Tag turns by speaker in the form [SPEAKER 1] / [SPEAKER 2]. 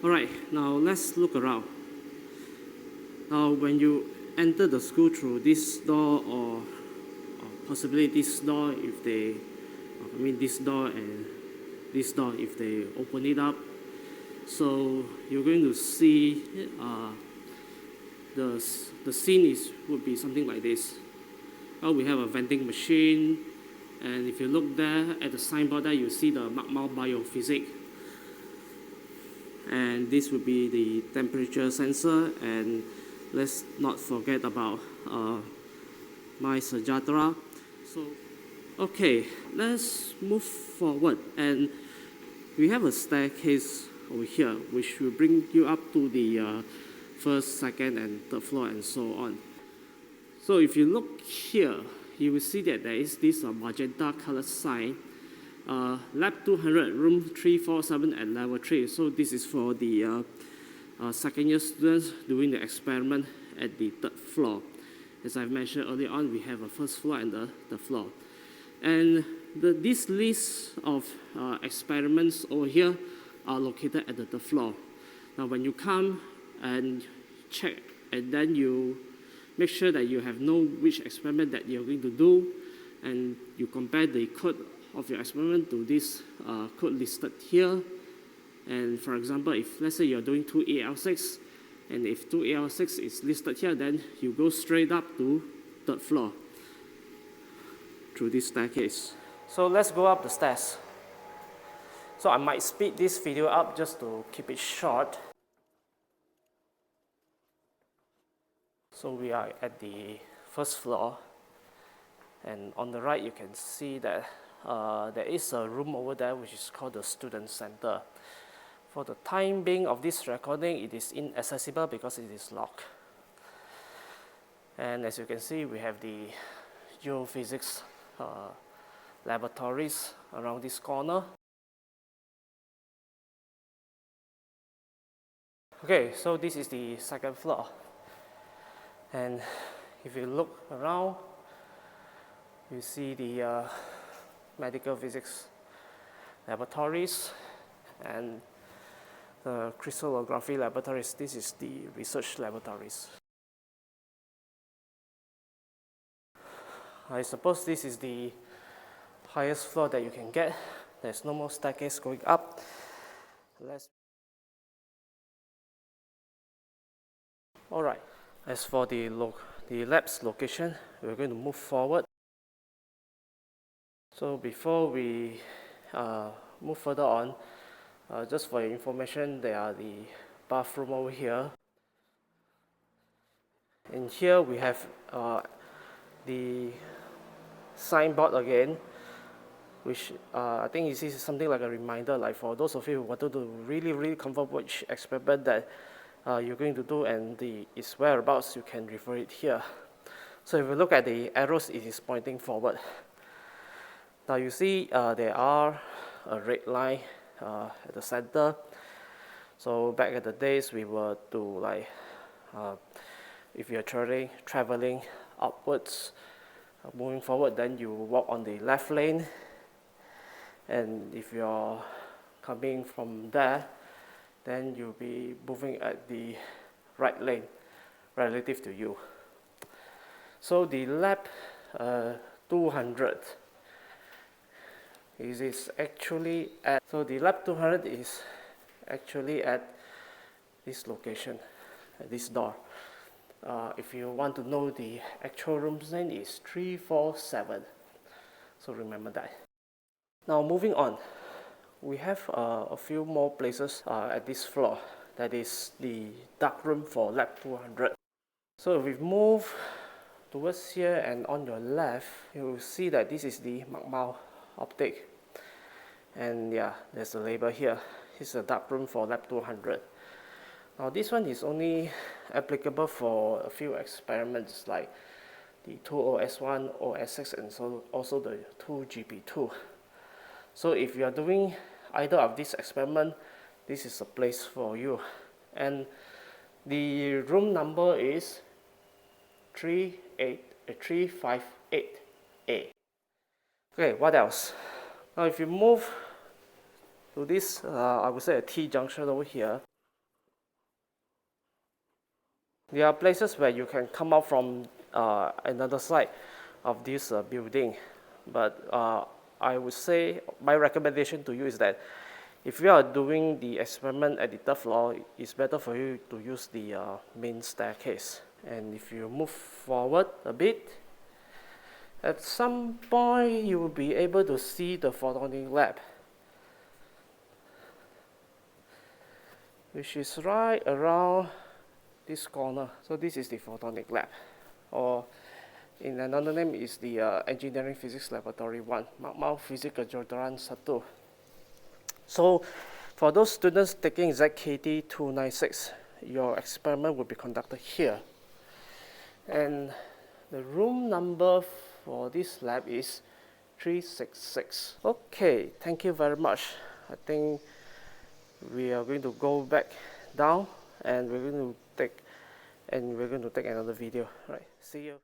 [SPEAKER 1] Alright, now let's look around. Now when you enter the school through this door or possibly this door this door and this door if they open it up. So you're going to see the scene would be something like this. We have a vending machine, and if you look there at the signboard there, you see the magma biophysics. And this would be the temperature sensor, and let's not forget about my Sajatra. So, okay, let's move forward, and we have a staircase over here which will bring you up to the first, second, and third floor, and so on. So if you look here, you will see that there is this magenta colored sign, Lab 200, room 347 at level 3. So this is for the second year students doing the experiment at the third floor. As I've mentioned earlier on, we have a first floor and the third floor. And this list of experiments over here are located at the third floor. Now when you come and check, and then you make sure that you have know which experiment that you're going to do, and you compare the code of your experiment to this code listed here. And for example, if let's say you're doing 2AL6, and if 2AL6 is listed here, then you go straight up to third floor through this staircase. So let's go up the stairs. So I might speed this video up just to keep it short. So we are at the first floor, and on the right you can see that there is a room over there which is called the student center. For the time being of this recording, it is inaccessible because it is locked. And as you can see, we have the geophysics laboratories around this corner. Okay, so this is the second floor. And if you look around, you see the medical physics laboratories and the crystallography laboratories. This is the research laboratories. I suppose this is the highest floor that you can get. There's no more staircase going up. Alright, as for the lab's location, we're going to move forward. So before we move further on, just for your information, there are the bathroom over here. And here we have the signboard again, which I think this is something like a reminder, like for those of you who wanted to really confirm which experiment that you're going to do and its whereabouts, you can refer it here. So if you look at the arrows, it is pointing forward. Now you see there are a red line at the center. So back at the days, we were to like, if you're traveling upwards, moving forward, then you walk on the left lane. And if you're coming from there, then you'll be moving at the right lane relative to you. So the lab 200 is actually at, so the lab 200 is actually at this location, at this door. If you want to know the actual room's name, is 347. So remember that. Now moving on, we have a few more places at this floor. That is the dark room for lab 200. So if we move towards here and on your left, you will see that this is the magma optic. And yeah, there's a label here. This is a dark room for lab 200. Now this one is only applicable for a few experiments like the 2OS1, OS6, and so also the 2GP2. So if you are doing either of these experiments, this is a place for you. And the room number is 358A. Okay, what else? Now if you move to this, I would say a T junction over here, There are places where you can come out from another side of this building, but I would say my recommendation to you is that if you are doing the experiment at the third floor, it's better for you to use the main staircase. And if you move forward a bit, at some point you will be able to see the Photonic Lab, which is right around this corner. So this is the Photonic Lab, or in another name is the Engineering Physics Laboratory 1, Mau Fisik Kejuruteraan 1. So for those students taking ZKT 296, your experiment will be conducted here. And the room number for this lab is 366. Okay, thank you very much. I think we are going to go back down and we're going to take another video. Right, see you.